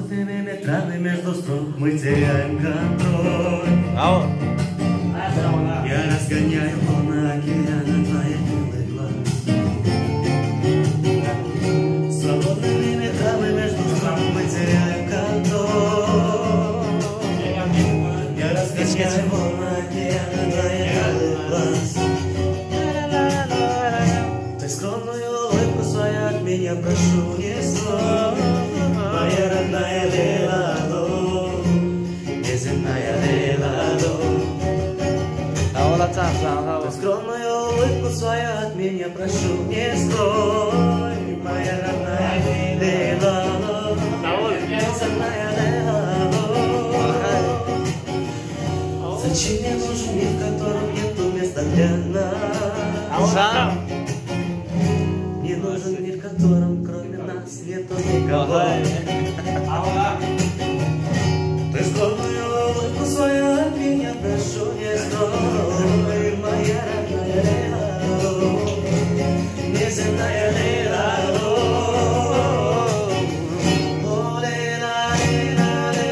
Холодными ветрами между строк мы теряем контроль. Я разгоняю волны океана твоих милых глаз. Свободными ветрами между строк мы теряем контроль. Я разгоняю волны океана твоих милых глаз. Ты скромную улыбку свою от меня прошу не стой. Моя родная Лиладу, неземная Лиладу. Ты скромную улыбку свою от меня прошу не стой. Моя родная Лиладу, неземная Лиладу. Зачем мне нужен мир, в котором нету места для нас?